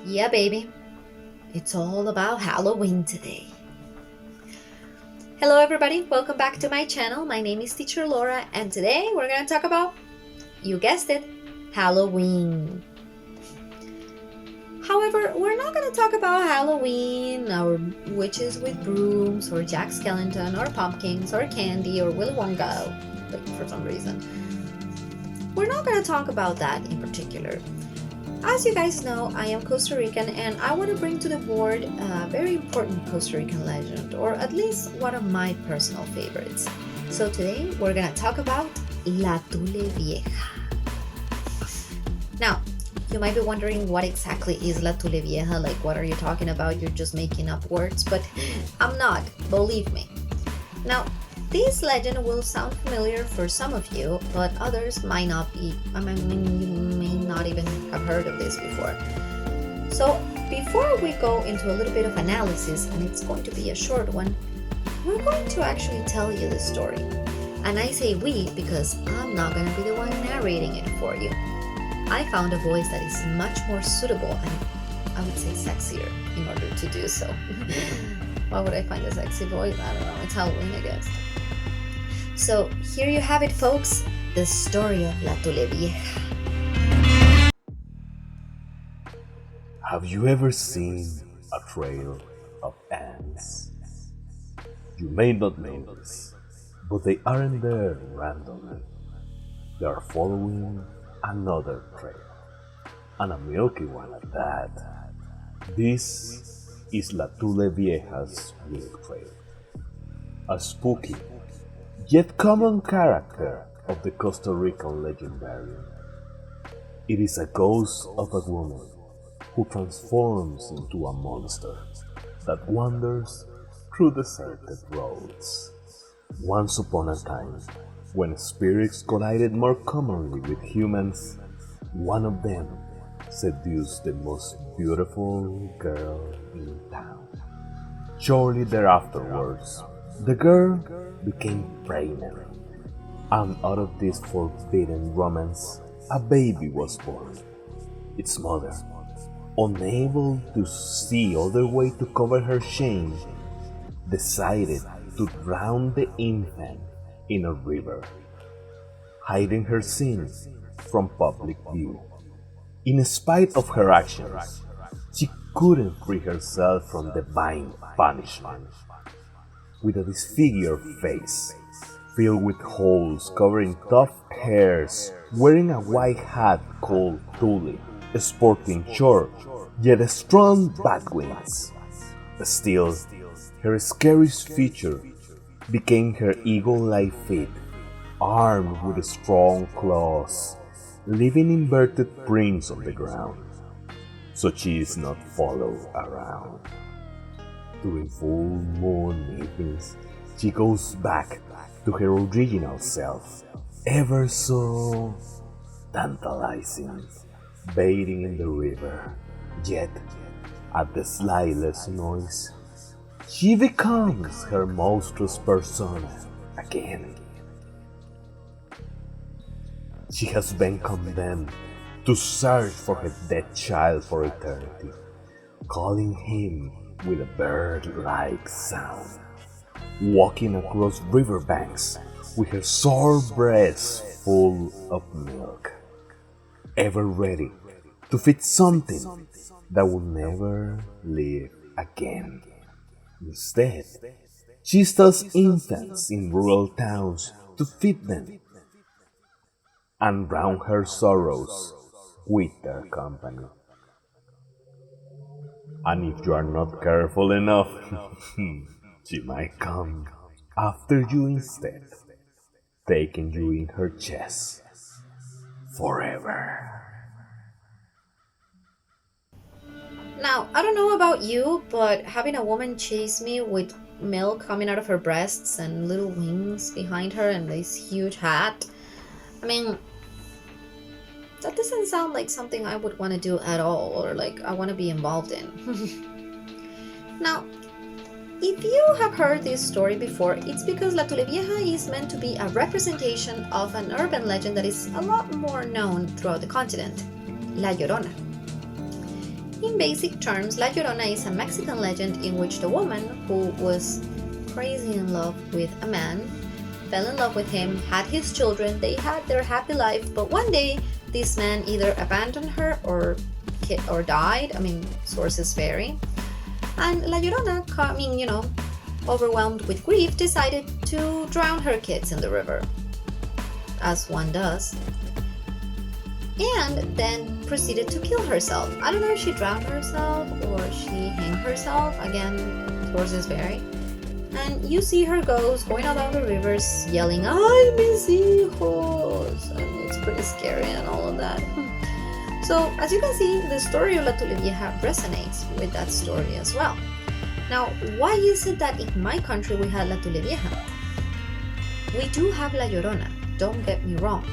Yeah, baby. It's all about Halloween today. Hello, everybody. Welcome back to my channel. My name is Teacher Laura, and today we're going to talk about, you guessed it, Halloween. However, we're not going to talk about Halloween or witches with brooms or Jack Skellington or pumpkins or candy or Willy Wonka, for some reason. We're not going to talk about that in particular. As you guys know, I am Costa Rican and I want to bring to the board a very important Costa Rican legend, or at least one of my personal favorites. So today we're going to talk about La Tulevieja. Now, you might be wondering what exactly is La Tulevieja, like what are you talking about? You're just making up words, but I'm not, believe me. Now, this legend will sound familiar for some of you, but others might not be. You may not even have heard of this before. So, before we go into a little bit of analysis, and it's going to be a short one, we're going to actually tell you the story. And I say we because I'm not going to be the one narrating it for you. I found a voice that is much more suitable and I would say sexier in order to do so. Why would I find a sexy voice? I don't know. It's Halloween, I guess. So here you have it, folks, the story of La Tulevieja. Have you ever seen a trail of ants? You may not notice, but they aren't there randomly. They are following another trail, and a milky one at that. This is La Tulevieja's milk trail, a spooky yet common character of the Costa Rican legendarium. It is a ghost of a woman who transforms into a monster that wanders through deserted roads. Once upon a time, when spirits collided more commonly with humans, one of them seduced the most beautiful girl in town. Shortly thereafterwards, the girl became pregnant, and out of this forbidden romance, a baby was born. Its mother, unable to see other way to cover her shame, decided to drown the infant in a river, hiding her sin from public view. In spite of her actions, she couldn't free herself from divine punishment. With a disfigured face, filled with holes covering tough hairs, wearing a white hat called Tuli, sporting short yet strong bat wings. Still, her scariest feature became her eagle-like feet, armed with strong claws, leaving inverted prints on the ground, so she is not followed around. During full moon evenings, she goes back to her original self, ever so tantalizing, bathing in the river. Yet, at the slightest noise, she becomes her monstrous persona again. She has been condemned to search for her dead child for eternity, calling him with a bird-like sound, walking across riverbanks with her sore breast full of milk, ever ready to feed something that will never live again. Instead, she steals infants in rural towns to feed them and drown her sorrows with their company. And if you are not careful enough, she might come after you instead, taking you in her chest forever. Now, I don't know about you, but having a woman chase me with milk coming out of her breasts and little wings behind her and this huge hat, I mean, that doesn't sound like something I would want to do at all, or like I want to be involved in. Now, if you have heard this story before, it's because La Tulevieja is meant to be a representation of an urban legend that is a lot more known throughout the continent, La Llorona. In basic terms, La Llorona is a Mexican legend in which the woman who was crazy in love with a man fell in love with him, had his children, they had their happy life, but one day this man either abandoned her or died. I mean, sources vary. And La Llorona, overwhelmed with grief, decided to drown her kids in the river, as one does, and then proceeded to kill herself. I don't know if she drowned herself or she hanged herself. Again, sources vary. And you see her going along the rivers yelling, "Ay, mis hijos!" And it's pretty scary and all of that. So, as you can see, the story of La Tulevieja resonates with that story as well. Now, why is it that in my country we have La Tulevieja? We do have La Llorona, don't get me wrong.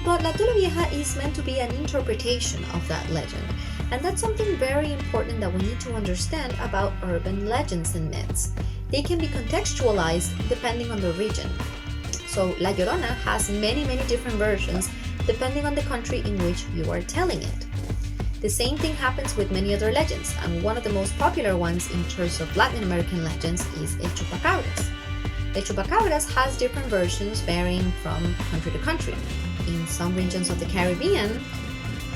But La Tulevieja is meant to be an interpretation of that legend. And that's something very important that we need to understand about urban legends and myths. They can be contextualized depending on the region. So La Llorona has many different versions depending on the country in which you are telling it. The same thing happens with many other legends, and one of the most popular ones in terms of Latin American legends is El Chupacabras. El Chupacabras has different versions varying from country to country. In some regions of the Caribbean,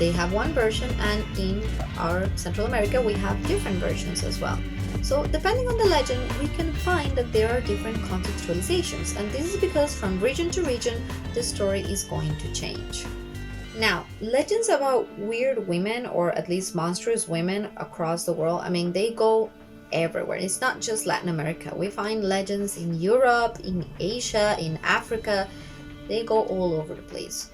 they have one version, and in our Central America, we have different versions as well. So depending on the legend, we can find that there are different contextualizations, and this is because from region to region, the story is going to change. Now, legends about weird women, or at least monstrous women across the world, they go everywhere. It's not just Latin America. We find legends in Europe, in Asia, in Africa. They go all over the place.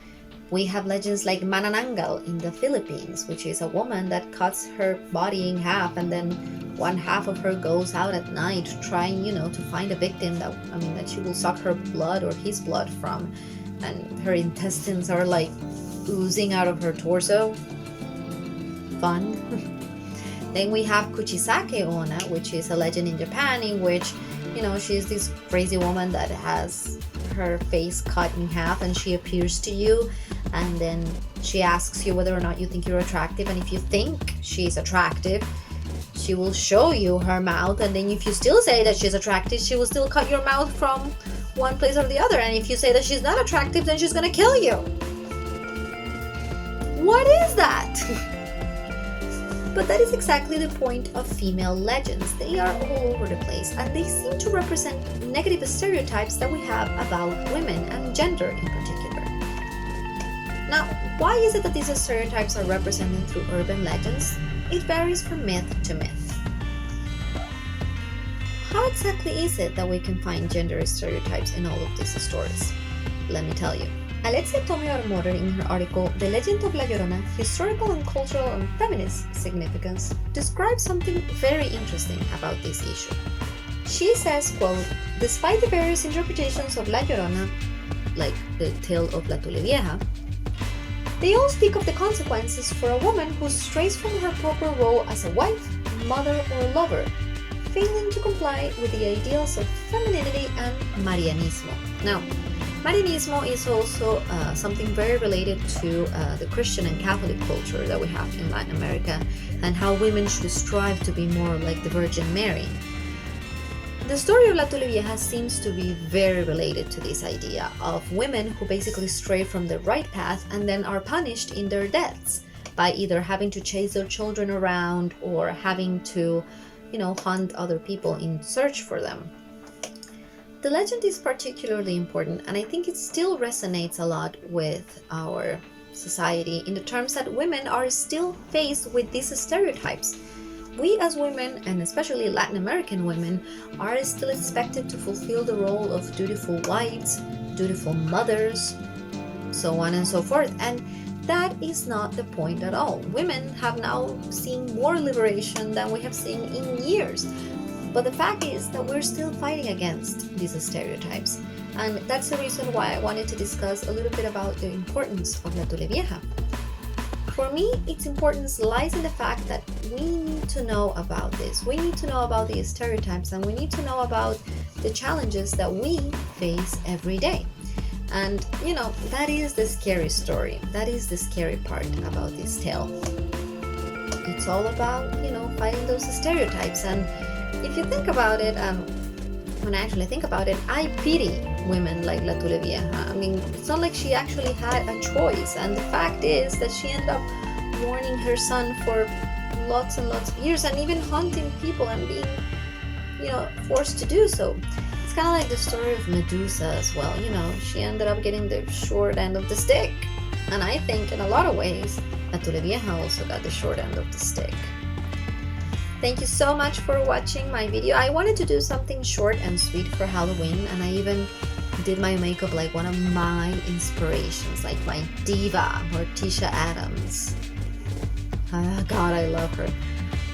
We have legends like Manananggal in the Philippines, which is a woman that cuts her body in half, and then one half of her goes out at night trying, to find a victim that she will suck her blood or his blood from, and her intestines are like oozing out of her torso. Fun. Then we have Kuchisake Onna, which is a legend in Japan in which, she's this crazy woman that has her face cut in half, and she appears to you, and then she asks you whether or not you think you're attractive, and if you think she's attractive, she will show you her mouth, and then if you still say that she's attractive, she will still cut your mouth from one place or the other, and if you say that she's not attractive, then she's gonna kill you. What is that? But that is exactly the point of female legends. They are all over the place, and they seem to represent negative stereotypes that we have about women and gender in particular. Now, why is it that these stereotypes are represented through urban legends? It varies from myth to myth. How exactly is it that we can find gender stereotypes in all of these stories? Let me tell you. Alexia Tommy-Armorer, in her article The Legend of La Llorona, Historical and Cultural and Feminist Significance, describes something very interesting about this issue. She says, quote, "Despite the various interpretations of La Llorona, like the tale of La Tulevieja, they all speak of the consequences for a woman who strays from her proper role as a wife, mother, or lover, failing to comply with the ideals of femininity and Marianismo." Now, Marianismo is also something very related to the Christian and Catholic culture that we have in Latin America, and how women should strive to be more like the Virgin Mary. The story of La Tulevieja seems to be very related to this idea of women who basically stray from the right path and then are punished in their deaths by either having to chase their children around or having to, hunt other people in search for them. The legend is particularly important, and I think it still resonates a lot with our society in the terms that women are still faced with these stereotypes. We as women, and especially Latin American women, are still expected to fulfill the role of dutiful wives, dutiful mothers, so on and so forth, and that is not the point at all. Women have now seen more liberation than we have seen in years. But the fact is that we're still fighting against these stereotypes. And that's the reason why I wanted to discuss a little bit about the importance of La Tulevieja. For me, its importance lies in the fact that we need to know about this. We need to know about these stereotypes, and we need to know about the challenges that we face every day. And, that is the scary story. That is the scary part about this tale. It it's all about, fighting those stereotypes. And if you think about it, when I actually think about it, I pity women like La Tulevieja. I mean, it's not like she actually had a choice. And the fact is that she ended up mourning her son for lots and lots of years, and even hunting people and being, forced to do so. It's kind of like the story of Medusa as well. She ended up getting the short end of the stick. And I think in a lot of ways, La Tulevieja also got the short end of the stick. Thank you so much for watching my video. I wanted to do something short and sweet for Halloween, and I even did my makeup like one of my inspirations, like my diva, Morticia Adams. God, I love her.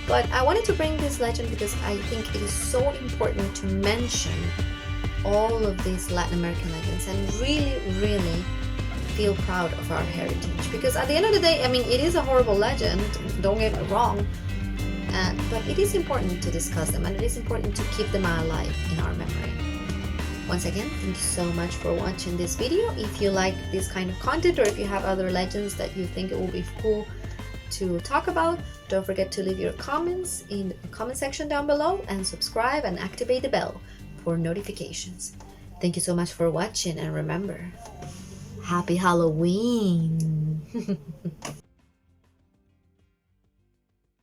But I wanted to bring this legend because I think it is so important to mention all of these Latin American legends and really, really feel proud of our heritage. Because at the end of the day, I mean, it is a horrible legend, don't get me wrong, but it is important to discuss them, and it is important to keep them alive in our memory. Once again, thank you so much for watching this video. If you like this kind of content, or if you have other legends that you think it will be cool to talk about, don't forget to leave your comments in the comment section down below, and subscribe and activate the bell for notifications. Thank you so much for watching, and remember, happy Halloween!